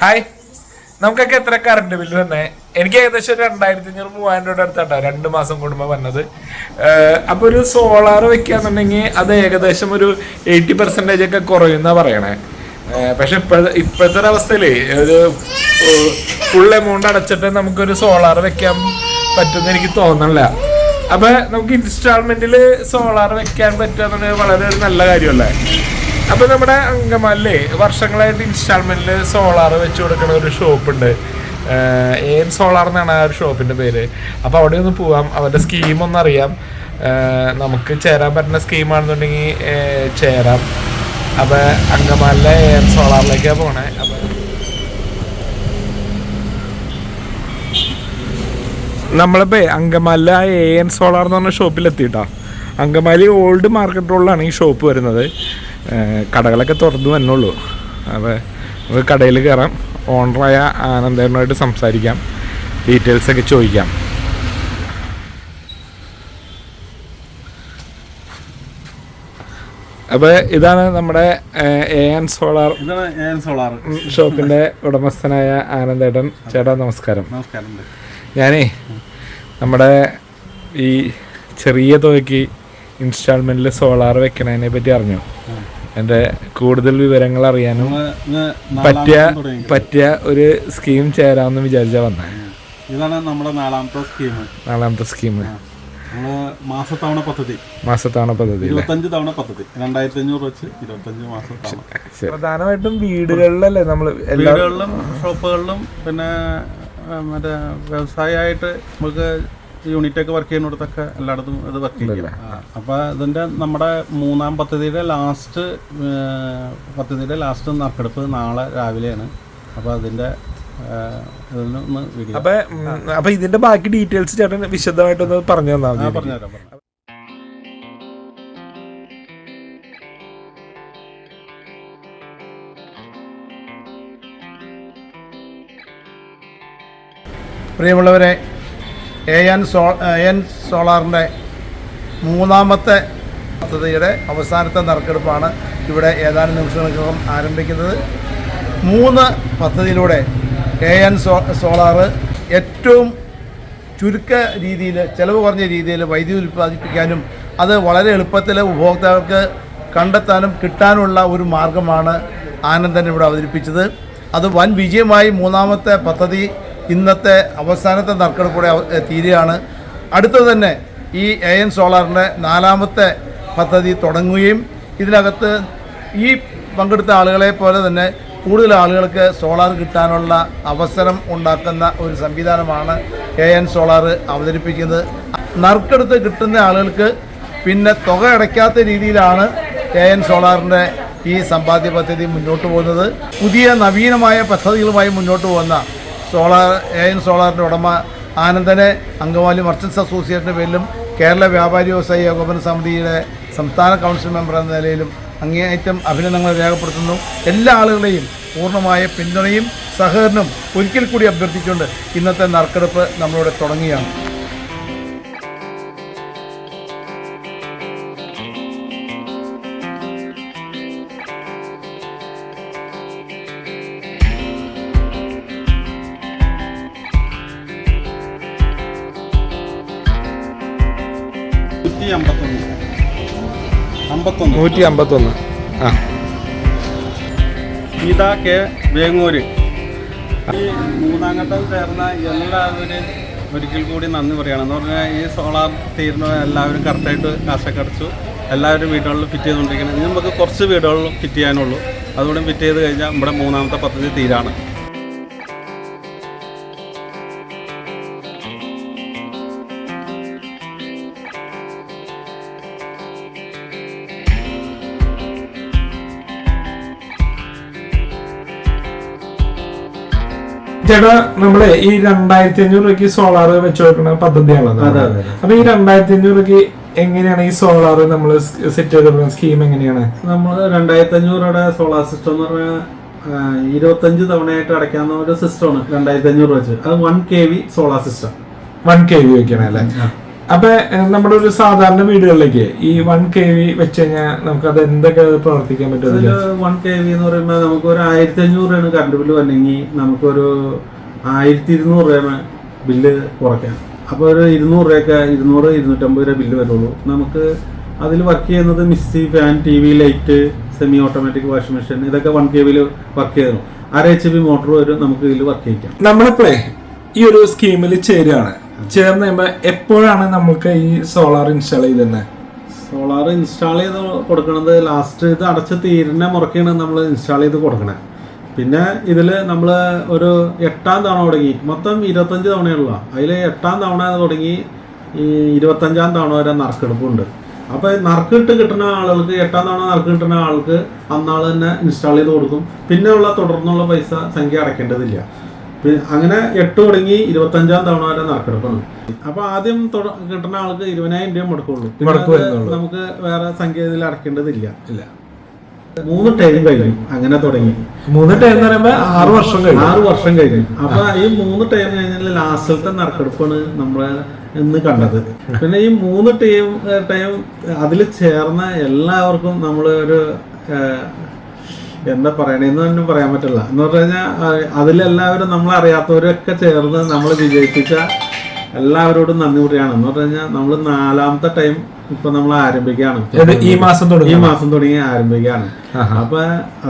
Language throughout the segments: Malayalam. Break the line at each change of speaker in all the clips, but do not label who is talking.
ഹായ്, നമുക്കൊക്കെ എത്ര കറണ്ട് ബില്ല് തന്നെ? എനിക്ക് ഏകദേശം ഒരു 2500-3000 രൂപയുടെ അടുത്താട്ടോ 2 മാസം കൂടുമ്പോൾ വന്നത്. അപ്പൊ ഒരു സോളാർ വെക്കാന്നുണ്ടെങ്കിൽ അത് ഏകദേശം ഒരു 80% ഒക്കെ കുറയുന്ന പറയണേ. പക്ഷെ ഇപ്പോഴത്തെ ഒരവസ്ഥയില് ഒരു ഫുൾ എമൗണ്ട് അടച്ചിട്ട് നമുക്കൊരു സോളാർ വെക്കാൻ പറ്റുമെന്ന് എനിക്ക് തോന്നണില്ല. അപ്പൊ നമുക്ക് ഇൻസ്റ്റാൾമെന്റില് സോളാർ വെക്കാൻ പറ്റുക വളരെ ഒരു നല്ല കാര്യമല്ലേ? അപ്പൊ നമ്മുടെ അങ്കമാലിലെ വർഷങ്ങളായിട്ട് ഇൻസ്റ്റാൾമെന്റിൽ സോളാർ വെച്ച് കൊടുക്കുന്ന ഒരു ഷോപ്പുണ്ട്. സോളാർ എന്നാണ് ആ ഒരു ഷോപ്പിന്റെ പേര്. അപ്പൊ അവിടെ ഒന്ന് പോവാം, അവരുടെ സ്കീം ഒന്ന് അറിയാം. നമുക്ക് ചേരാൻ പറ്റുന്ന സ്കീമാണെന്നുണ്ടെങ്കിൽ ചേരാം. അപ്പൊ അങ്കമാലിലെ സോളാറിലേക്കാണ് പോണേ. അപ്പൊ നമ്മളിപ്പോ അങ്കമാലിലെ സോളാർ എന്ന് പറഞ്ഞ ഷോപ്പിലെത്തിയിട്ടാ. അങ്കമാലി ഓൾഡ് മാർക്കറ്റ് റോഡിലാണ് ഈ ഷോപ്പ് വരുന്നത്. കടകളൊക്കെ തുറന്നു വന്നുള്ളൂ. അപ്പോൾ നമുക്ക് കടയിൽ കയറാം, ഓണറായ ആനന്ദേട്ടനുമായിട്ട് സംസാരിക്കാം, ഡീറ്റെയിൽസൊക്കെ ചോദിക്കാം. അപ്പോൾ ഇതാണ് നമ്മുടെ സോളാർ ഷോപ്പിൻ്റെ ഉടമസ്ഥനായ ആനന്ദേട്ടൻ. ചേട്ടാ നമസ്കാരം. ഞാനേ നമ്മുടെ ഈ ചെറിയ തുകയ്ക്ക് ഇൻസ്റ്റാൾമെന്റിൽ സോളാർ വെക്കണതിനെ പറ്റി അറിഞ്ഞു. എൻ്റെ കൂടുതൽ വിവരങ്ങൾ അറിയാനും പറ്റിയ ഒരു സ്കീം ചേരാമെന്ന് വിചാരിച്ചാ വന്നേ.
ഇതാണ് നമ്മുടെ നാലാമത്തെ സ്കീം. മാസത്തവണ പദ്ധതി 25 തവണ പദ്ധതി 2500 വെച്ച് 25 മാസം.
പ്രധാനമായിട്ടും വീടുകളിലല്ലേ നമ്മൾ
വീടുകളിലും ഷോപ്പുകളിലും പിന്നെ മറ്റേ വ്യവസായമായിട്ട് നമുക്ക് യൂണിറ്റൊക്കെ വർക്ക് ചെയ്യുന്നിടത്തൊക്കെ എല്ലായിടത്തും ഇത് വർക്ക് ചെയ്യും. അപ്പോൾ ഇതിൻ്റെ നമ്മുടെ മൂന്നാം പദ്ധതിയുടെ ലാസ്റ്റ് നറുക്കെടുപ്പ് നാളെ രാവിലെയാണ്. അപ്പോൾ അതിൻ്റെ
അപ്പൊ ഇതിന്റെ ബാക്കി ഡീറ്റെയിൽസ് ചേട്ടൻ വിശദമായിട്ടൊന്ന് പറഞ്ഞു തന്നാൽ.
പറഞ്ഞുതരാം.
പ്രിയമുള്ളവരെ, സോളാറിൻ്റെ മൂന്നാമത്തെ പദ്ധതിയുടെ അവസാനത്തെ നറുക്കെടുപ്പാണ് ഇവിടെ ഏതാനും നിമിഷങ്ങൾക്കകം ആരംഭിക്കുന്നത്. 3 പദ്ധതിയിലൂടെ സോളാർ ഏറ്റവും ചുരുക്ക രീതിയിൽ, ചിലവ് കുറഞ്ഞ രീതിയിൽ വൈദ്യുതി ഉൽപ്പാദിപ്പിക്കാനും അത് വളരെ എളുപ്പത്തിൽ ഉപഭോക്താക്കൾക്ക് കണ്ടെത്താനും കിട്ടാനുള്ള ഒരു മാർഗമാണ് ആനന്ദൻ ഇവിടെ അവതരിപ്പിച്ചത്. അത് വൻ വിജയമായി മൂന്നാമത്തെ പദ്ധതി ഇന്നത്തെ അവസാനത്തെ നറുക്കെടുപ്പോടെ തീരുകയാണ്. അടുത്ത് തന്നെ ഈ സോളാറിൻ്റെ 4ാമത്തെ പദ്ധതി തുടങ്ങുകയും ഇതിനകത്ത് ഈ പങ്കെടുത്ത ആളുകളെ പോലെ തന്നെ കൂടുതൽ ആളുകൾക്ക് സോളാർ കിട്ടാനുള്ള അവസരം ഉണ്ടാക്കുന്ന ഒരു സംവിധാനമാണ് സോളാർ അവതരിപ്പിക്കുന്നത്. നറുക്കെടുത്ത് കിട്ടുന്ന ആളുകൾക്ക് പിന്നെ തുക അടയ്ക്കാത്ത രീതിയിലാണ് സോളാറിൻ്റെ ഈ സമ്പാദ്യ പദ്ധതി മുന്നോട്ട് പോകുന്നത്. പുതിയ നവീനമായ പദ്ധതികളുമായി മുന്നോട്ട് പോകുന്ന സോളാറിൻ്റെ ഉടമ ആനന്ദനെ അങ്കമാലി മർച്ചൻസ് അസോസിയേഷൻ്റെ പേരിലും കേരള വ്യാപാരി വ്യവസായി ഏകോപന സമിതിയുടെ സംസ്ഥാന കൗൺസിൽ മെമ്പർ എന്ന നിലയിലും അങ്ങേയറ്റം അഭിനന്ദനങ്ങൾ രേഖപ്പെടുത്തുന്നു. എല്ലാ ആളുകളെയും പൂർണ്ണമായ പിന്തുണയും സഹകരണവും ഒരിക്കൽ കൂടി അഭ്യർത്ഥിച്ചുകൊണ്ട് ഇന്നത്തെ നറുക്കെടുപ്പ് നമ്മളിവിടെ തുടങ്ങുകയാണ്.
ഗീത കെ വേങ്ങൂര്. ഈ മൂന്നാം ഘട്ടം ചേർന്ന എല്ലാവരും ഒരിക്കൽ കൂടി നന്ദി പറയുകയാണെന്ന് പറഞ്ഞാൽ ഈ സോളാർ തീരുന്ന എല്ലാവരും കറക്റ്റായിട്ട് കാശൊക്കെ അടച്ചു. എല്ലാവരും വീടുകളിൽ ഫിറ്റ് ചെയ്തുകൊണ്ടിരിക്കുന്നത്. ഇനി നമുക്ക് കുറച്ച് വീടുകളിൽ ഫിറ്റ് ചെയ്യാനുള്ളൂ. അതുകൂടെ ഫിറ്റ് ചെയ്ത് കഴിഞ്ഞാൽ നമ്മുടെ മൂന്നാമത്തെ പദ്ധതി തീരാണ്.
ചേട്ടാ, നമ്മള് ഈ 2500 രൂപയ്ക്ക് സോളാർ വെച്ച് കൊടുക്കുന്ന പദ്ധതിയാണല്ലോ. അപ്പൊ ഈ 2500 രൂപയ്ക്ക് എങ്ങനെയാണ് ഈ സോളാർ നമ്മൾ സെറ്റ് ചെയ്ത് സ്കീം എങ്ങനെയാണ്?
നമ്മൾ 2500 സോളാർ സിസ്റ്റം എന്ന് പറഞ്ഞാൽ 25 തവണയായിട്ട് അടയ്ക്കാവുന്ന ഒരു സിസ്റ്റമാണ് 2500 വെച്ച്. അത് 1 kV സോളാർ സിസ്റ്റം.
1 kV വെക്കണല്ലേ? അപ്പൊ നമ്മുടെ ഒരു സാധാരണ വീടുകളിലേക്ക് ഈ 1 kV വെച്ച് കഴിഞ്ഞാൽ നമുക്ക് അത് എന്തൊക്കെ പ്രവർത്തിക്കാൻ പറ്റും?
1 kV എന്ന് പറയുമ്പോൾ നമുക്ക് ഒരു 1500 രൂപയാണ് കറണ്ട് ബില്ല് വന്നെങ്കിൽ നമുക്കൊരു 1200 രൂപ ബില്ല് കുറയ്ക്കാം. അപ്പോൾ ഒരു 200 രൂപയൊക്കെ 200-250 രൂപ ബില്ല് വരുള്ളൂ. നമുക്ക് അതിൽ വർക്ക് ചെയ്യുന്നത് mixie, fan, TV, light, semi automatic washing machine, ഇതൊക്കെ 1 kV വർക്ക് ചെയ്യുന്നു. 1/2 HP മോട്ടർ വരും നമുക്ക് ഇതിൽ വർക്ക് ചെയ്യിക്കാം.
നമ്മളിപ്പോഴേ ഈ ഒരു സ്കീമിൽ ചേരുകയാണ്. ചേർന്ന് കഴിയുമ്പോൾ എപ്പോഴാണ് നമുക്ക് ഈ സോളാർ ഇൻസ്റ്റാൾ ചെയ്തത്?
സോളാർ ഇൻസ്റ്റാൾ ചെയ്ത് കൊടുക്കണത് ലാസ്റ്റ് ഇത് അടച്ച് തീരുന്ന മുറക്കാണ് നമ്മൾ ഇൻസ്റ്റാൾ ചെയ്ത് കൊടുക്കണേ. പിന്നെ ഇതിൽ നമ്മൾ ഒരു 8ാം തവണ തുടങ്ങി, മൊത്തം 25 തവണയുള്ള, അതിൽ 8ാം തവണ തുടങ്ങി ഈ 25ാം തവണ വരെ നറുക്കെടുപ്പുണ്ട്. അപ്പോൾ നറുക്കിട്ട് കിട്ടുന്ന ആളുകൾക്ക് 8ാം തവണ നറുക്ക് കിട്ടുന്ന ആൾക്ക് അന്നാൾ തന്നെ ഇൻസ്റ്റാൾ ചെയ്ത് കൊടുക്കും. പിന്നെ ഉള്ള തുടർന്നുള്ള പൈസ സംഖ്യ അടയ്ക്കേണ്ടതില്ല. അങ്ങനെ 8 തുടങ്ങി 25ാം തവണ വരെ നറുക്കെടുപ്പാണ്. അപ്പോൾ ആദ്യം കിട്ടുന്ന ആൾക്ക് 20,000 രൂപ മുടക്കുള്ളൂ. നമുക്ക് വേറെ സംഖ്യ ഇതിൽ അടയ്ക്കേണ്ടതില്ല. 3 ടൈം കഴിഞ്ഞു അങ്ങനെ തുടങ്ങി.
3 ടൈം എന്ന് പറയുമ്പോൾ 6
വർഷം കഴിഞ്ഞു. അപ്പൊ ഈ 3 ടൈം കഴിഞ്ഞാൽ ലാസ്റ്റത്തെ നറുക്കെടുപ്പാണ് നമ്മളെ ഇന്ന് കണ്ടത്. പിന്നെ ഈ 3 ടൈം അതിൽ ചേർന്ന എല്ലാവർക്കും നമ്മൾ ഒരു എന്താ പറയണേന്ന് തന്നെ പറയാൻ പറ്റില്ല. എന്ന് പറഞ്ഞു കഴിഞ്ഞാൽ അതിലെല്ലാവരും നമ്മളറിയാത്തവരൊക്കെ ചേർന്ന് നമ്മൾ വിജയിപ്പിച്ച എല്ലാവരോടും നന്ദി പറയുകയാണ്. എന്ന് പറഞ്ഞു കഴിഞ്ഞാൽ നമ്മൾ 4ാമത്തെ ടൈം ഇപ്പൊ നമ്മൾ ആരംഭിക്കുകയാണ്.
ഈ മാസം
തുടങ്ങി ആരംഭിക്കുകയാണ്. അപ്പൊ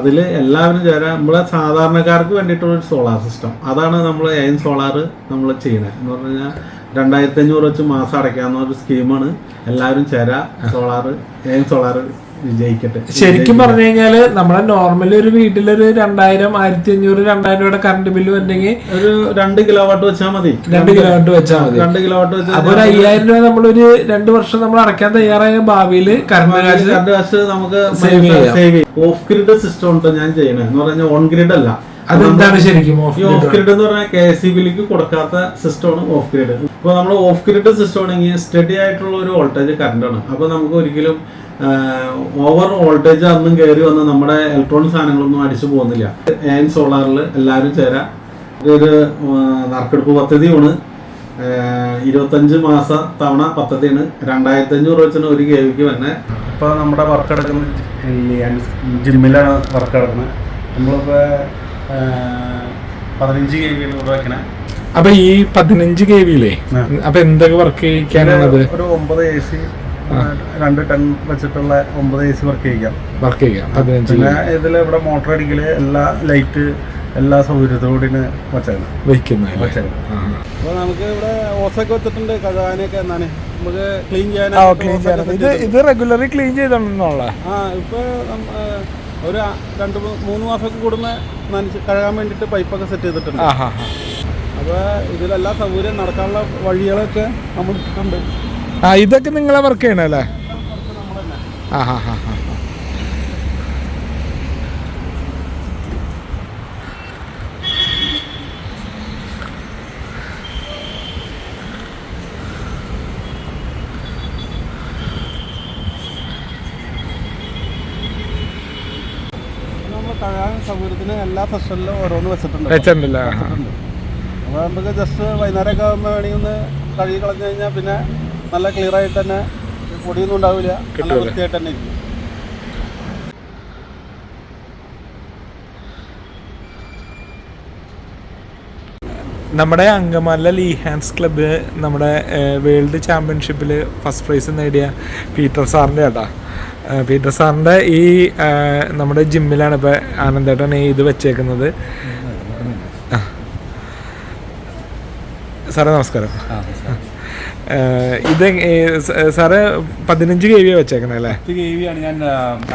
അതില് എല്ലാവരും ചേരാൻ നമ്മളെ സാധാരണക്കാർക്ക് വേണ്ടിയിട്ടുള്ള ഒരു സോളാർ സിസ്റ്റം, അതാണ് നമ്മൾ എയിൻ സോളാർ നമ്മൾ ചെയ്യുന്നത്. എന്ന് പറഞ്ഞു കഴിഞ്ഞാൽ 2500 വെച്ച് മാസം അടയ്ക്കാവുന്ന ഒരു സ്കീമാണ്. എല്ലാവരും ചേരാ, സോളാർ എയിൻ സോളാർ വിജയിക്കട്ടെ.
ശരിക്കും പറഞ്ഞു കഴിഞ്ഞാല് നമ്മുടെ നോർമലി ഒരു വീട്ടിലൊരു 2000, 1500, 2000 രൂപയുടെ കറണ്ട് ബില്ല് വന്നെങ്കിൽ ഒരു
2 കിലോവാട്ട് വെച്ചാൽ മതി.
2 കിലോവാട്ട് വെച്ചാൽ മതി.
2 കിലോവാട്ട് വെച്ചാൽ
അപ്പൊ ഒരു 5000 രൂപ നമ്മളൊരു 2 വർഷം നമ്മൾ അടയ്ക്കാൻ തയ്യാറായ ഭാവിയിൽ കറണ്ട്
കാശ് നമുക്ക് സേവ് ചെയ്യാം. ഓഫ് ഗ്രിഡ് സിസ്റ്റം ഉണ്ട് ഞാൻ ചെയ്യണേ. എന്ന് പറഞ്ഞാൽ ഓൺ ഗ്രിഡ് അല്ല.
അതെന്താണ് ശരിക്കും
ഓഫ് ഗ്രിഡ് എന്ന് പറഞ്ഞാൽ KSEBിലേക്ക് കൊടുക്കാത്ത സിസ്റ്റമാണ് ഓഫ് ഗ്രിഡ്. ഇപ്പൊ നമ്മൾ ഓഫ് ഗ്രിഡ് സിസ്റ്റം ആണെങ്കിൽ സ്റ്റഡി ആയിട്ടുള്ള ഒരു വോൾട്ടേജ് കറണ്ടാണ്. അപ്പൊ നമുക്ക് ഒരിക്കലും ഓവർ വോൾട്ടേജ് അതൊന്നും കയറി വന്ന് നമ്മുടെ ഇലക്ട്രോണിക് സാധനങ്ങളൊന്നും അടിച്ചു പോകുന്നില്ല. എയിൻ സോളാറിൽ എല്ലാവരും ചേരാം. ഇതൊരു നറുക്കെടുപ്പ് പദ്ധതിയാണ്. 25 മാസ തവണ പദ്ധതിയാണ്. 2500 വെച്ചാണ് 1 kVക്ക് തന്നെ. ഇപ്പോൾ നമ്മുടെ വർക്ക് എടുക്കുന്നത് ജിമ്മിലാണ് വർക്ക് എടുക്കുന്നത്. നമ്മളിപ്പോൾ 15 kV വയ്ക്കണേ.
അപ്പൊ ഈ 15 kVയിലേ അപ്പൊ എന്തൊക്കെ വർക്ക് ചെയ്യിക്കാനാണത്?
ഒരു 9 AC 2 ടൺ വെച്ചിട്ടുള്ള 9 AC വർക്ക് ചെയ്യാം. പിന്നെ ഇതിൽ ഇവിടെ മോട്ടർ അടിക്കല്, എല്ലാ ലൈറ്റ്, എല്ലാ സൗകര്യത്തോടെ വെച്ചാണ്. അപ്പൊ നമുക്ക് ഇവിടെ ഓസൊക്കെ വെച്ചിട്ടുണ്ട്. കഴുകാനൊക്കെ എന്നാണ് നമുക്ക് ക്ലീൻ ചെയ്യാൻ.
ഇത് റെഗുലറി ക്ലീൻ ചെയ്തോളാം.
ഇപ്പൊ ഒരു 2-3 മാസമൊക്കെ കൂടുമ്പോ കഴുകാൻ വേണ്ടിട്ട് പൈപ്പൊക്കെ സെറ്റ് ചെയ്തിട്ടുണ്ട്. അപ്പൊ ഇതിലെല്ലാ സൗകര്യം നടക്കാനുള്ള വഴികളൊക്കെ നമ്മൾ ഇട്ടിട്ടുണ്ട്.
ഇതൊക്കെ നിങ്ങളെ വർക്ക് ചെയ്യണല്ലേ?
കഴുകാൻ സൗകര്യത്തിന് എല്ലാ സെക്ഷനിലും ഓരോന്ന് വെച്ചിട്ടുണ്ട്. അപ്പോൾ നമുക്ക് ജസ്റ്റ് വൈകുന്നേരമൊക്കെ ആകുമ്പോൾ വേണമെങ്കിൽ ഒന്ന് കഴുകി കളഞ്ഞു കഴിഞ്ഞാൽ പിന്നെ നല്ല ക്ലിയർ ആയിട്ട് തന്നെ, പൊടിയൊന്നും ഉണ്ടാവില്ല, നല്ല വൃത്തിയായിട്ട് തന്നെ ഇരിക്കും.
നമ്മുടെ അങ്കമാലിലെ ലീ ഹാൻഡ്സ് ക്ലബ്ബ് നമ്മുടെ വേൾഡ് ചാമ്പ്യൻഷിപ്പിൽ ഫസ്റ്റ് പ്രൈസ് നേടിയ പീറ്റർ സാറിൻ്റെ കേട്ടോ. പീറ്റർ സാറിൻ്റെ ഈ നമ്മുടെ ജിമ്മിലാണ് ഇപ്പോൾ ആനന്ദേട്ടൻ ഇത് വെച്ചേക്കുന്നത്. സാറേ നമസ്കാരം. ഇത് സാറ് 15 kV വെച്ചേക്കണേ അല്ലേ?
10 kV ആണ് ഞാൻ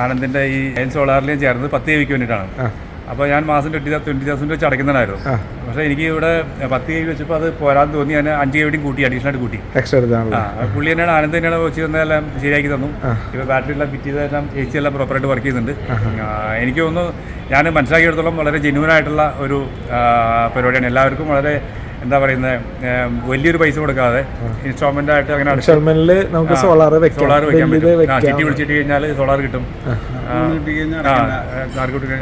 ആനന്ദിൻ്റെ ഈ എയിൻ സോളാറിൽ ചേർന്നത് 10 kVക്ക് വേണ്ടിയിട്ടാണ്. അപ്പോൾ ഞാൻ മാസം 20,000 വെച്ച് അടയ്ക്കുന്നതായിരുന്നു. പക്ഷേ എനിക്ക് ഇവിടെ 10 kV വെച്ചപ്പോൾ അത് പോരാന്ന് തോന്നി. ഞാൻ 5 kV കൂട്ടി, അഡീഷണൽ കൂട്ടി. പുള്ളി തന്നെയാണ്, ആനന്ദ് തന്നെയാണ് വെച്ച് തന്നെല്ലാം ശരിയാക്കി തന്നു. ഇപ്പോൾ ബാറ്ററി എല്ലാം ഫിറ്റ് ചെയ്തെല്ലാം AC എല്ലാം പ്രോപ്പറായിട്ട് വർക്ക് ചെയ്യുന്നുണ്ട്. എനിക്ക് തോന്നുന്നു ഞാൻ മനസ്സിലാക്കിയെടുത്തോളം വളരെ ജെന്യൂനായിട്ടുള്ള ഒരു പരിപാടിയാണ്. എല്ലാവർക്കും വളരെ എന്താ പറയുന്നത്, വലിയൊരു പൈസ കൊടുക്കാതെ ഇൻസ്റ്റാൾമെന്റ് ആയിട്ട് അങ്ങനെ
നമുക്ക് സോളാർ വെക്കാൻ പറ്റും.
ചിട്ടി വിളിച്ചിട്ട് കഴിഞ്ഞാൽ സോളാർ കിട്ടും.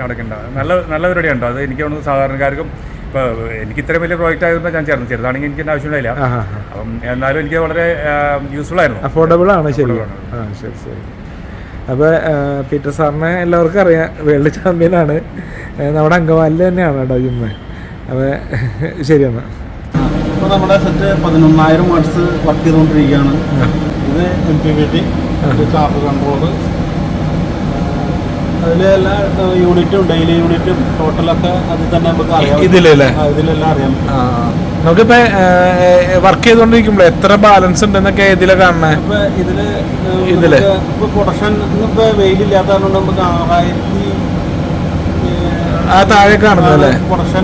അടക്കണ്ട നല്ല പരിപാടിയുണ്ടോ? അത് എനിക്ക് തോന്നുന്നു സാധാരണക്കാർക്കും ഇപ്പോൾ എനിക്ക് ഇത്രയും വലിയ പ്രോജക്റ്റ് ആയതുകൊണ്ട് ഞാൻ ചേർന്നു. ചെറുതാണെങ്കിൽ എനിക്ക് എൻ്റെ ആവശ്യമില്ല. അപ്പം എന്നാലും എനിക്ക് വളരെ യൂസ്ഫുൾ ആയിരുന്നു.
അഫോർഡബിൾ ആണ്. ശരി. ശരി ശരി. അപ്പോൾ പീറ്റർ സാറിനെ എല്ലാവർക്കും അറിയാം, വേൾഡ് ചാമ്പ്യനാണ്. നമ്മുടെ അങ്കമാലിൽ തന്നെയാണ് കേട്ടോ ജിമ്മ്. അപ്പോൾ ശരിയാണ്.
ഇപ്പോൾ നമ്മുടെ സെറ്റ് 11,000 വാട്ട്സ് വർക്ക് ചെയ്തുകൊണ്ടിരിക്കുകയാണ്. ഇത് MPPT, ചാർജ് കൺട്രോളർ, അതിലെല്ലാ യൂണിറ്റും ഡെയിലി യൂണിറ്റും ടോട്ടലൊക്കെ അതിൽ തന്നെ നമുക്ക് അറിയാം. ഇതിലെല്ലാം അറിയാം.
നമുക്കിപ്പോ വർക്ക് ചെയ്തോണ്ടിരിക്കുമ്പോ എത്ര ബാലൻസ് ഉണ്ടെന്നൊക്കെ ഇതിലെ കാണണേ.
ഇതില് ഇപ്പൊ പ്രൊഡക്ഷൻ ഇന്നിപ്പോ വെയിലില്ലാത്തതുകൊണ്ട് നമുക്ക് 6000
താഴെ കാണുന്നല്ലേ
പ്രൊഡക്ഷൻ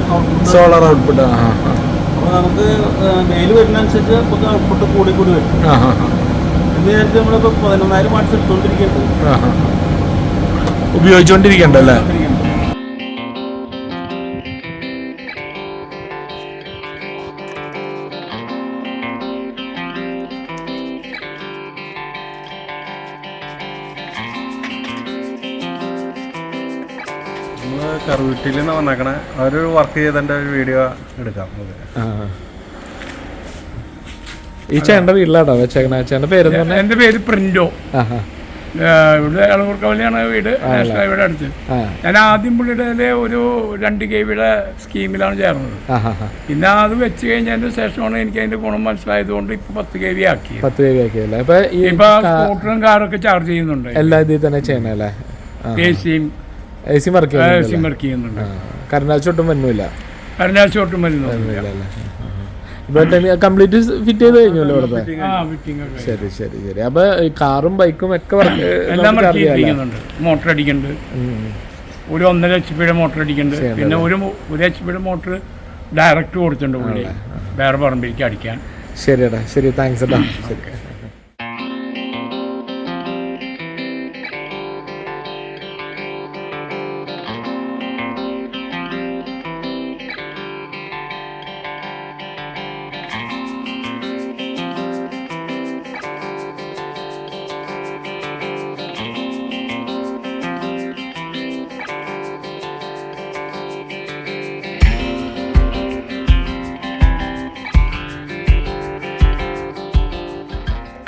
സോളാർ ഔട്ട്പുട്ട്.
അപ്പൊ നമുക്ക് വെയിൽ വരുന്നതനുസരിച്ച് നമുക്ക് ഔട്ട്പുട്ട് കൂടി വരും. എന്ന് വിചാരിച്ച് നമ്മളിപ്പോ 11,000 വാട്ട്സ് എടുത്തോണ്ടിരിക്കുന്നുണ്ട്,
ഉപയോഗിച്ചോണ്ടിരിക്കണ്ടല്ലേ.
നമ്മള് കറുവീട്ടിൽ നിന്ന് വന്നേക്കണേ, അവരൊരു വർക്ക് ചെയ്തതിന്റെ ഒരു വീഡിയോ എടുക്കാം.
ഈ ചേട്ടന്റെ വീട്ടിലാട്ടോ വെച്ചേക്കണ. ചേട്ടന്റെ പേര്?
എന്റെ പേര് പ്രിന്റോ. ഇവിടെ അളവൂർക്കവലിയാണ് വീട്, നാഷണൽ ഹൈവേയുടെ അടുത്ത്. ഞാൻ ആദ്യം പുള്ളിയുടെ ഒരു 2 kV സ്കീമിലാണ് ചേർന്നത്. പിന്നെ അത് വെച്ച് കഴിഞ്ഞതിന് ശേഷമാണ് എനിക്ക് അതിന്റെ ഗുണം മനസ്സിലായതുകൊണ്ട് ഇപ്പൊ 10 kV ആക്കി.
10 kV ആക്കിയല്ലേ.
ഇപ്പൊ സ്കൂട്ടറും കാറൊക്കെ ചാർജ് ചെയ്യുന്നുണ്ട്.
എല്ലാ ഇതിൽ തന്നെ ചെയ്യണല്ലേ.
AC വർക്ക് ചെയ്യുന്നുണ്ട്.
കരുനാശൊട്ടും വരുന്നില്ല.
കരുനാശൊട്ടും വരുന്നില്ല.
കംപ്ലീറ്റ് ഫിറ്റ് ചെയ്ത് കഴിഞ്ഞല്ലോ ഇവിടുത്തെ. ശരി ശരി ശരി. അപ്പൊ കാറും ബൈക്കും ഒക്കെ
എല്ലാം മോട്ടർ അടിക്കുന്നുണ്ട്. ഒരു 1.5 HP മോട്ടർ അടിക്കുന്നുണ്ട്. പിന്നെ ഒരു HP മോട്ടർ ഡയറക്റ്റ് കൊടുത്തിട്ടുണ്ട് പുള്ളി വേറെ പറമ്പിലേക്ക് അടിക്കാൻ.
ശരിയടാ. ശരി, താങ്ക്സ് ഏട്ടാ. ശരി.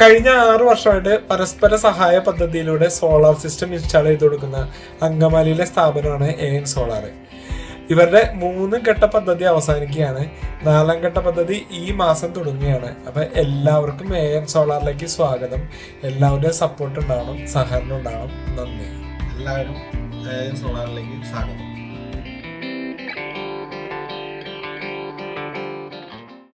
കഴിഞ്ഞ 6 വർഷമായിട്ട് പരസ്പര സഹായ പദ്ധതിയിലൂടെ സോളാർ സിസ്റ്റം ഇൻസ്റ്റാൾ ചെയ്ത് കൊടുക്കുന്ന അങ്കമാലിയിലെ സ്ഥാപനമാണ് AN സോളാർ. ഇവരുടെ 3 ഘട്ട പദ്ധതി അവസാനിക്കുകയാണ്. 4ാം ഘട്ട പദ്ധതി ഈ മാസം തുടങ്ങുകയാണ്. അപ്പൊ എല്ലാവർക്കും AN സോളാറിലേക്ക് സ്വാഗതം. എല്ലാവരുടെയും സപ്പോർട്ട് ഉണ്ടാവണം, സഹകരണം ഉണ്ടാവണം. നന്ദി.
എല്ലാവരും AN സോളാറിലേക്ക് സ്വാഗതം.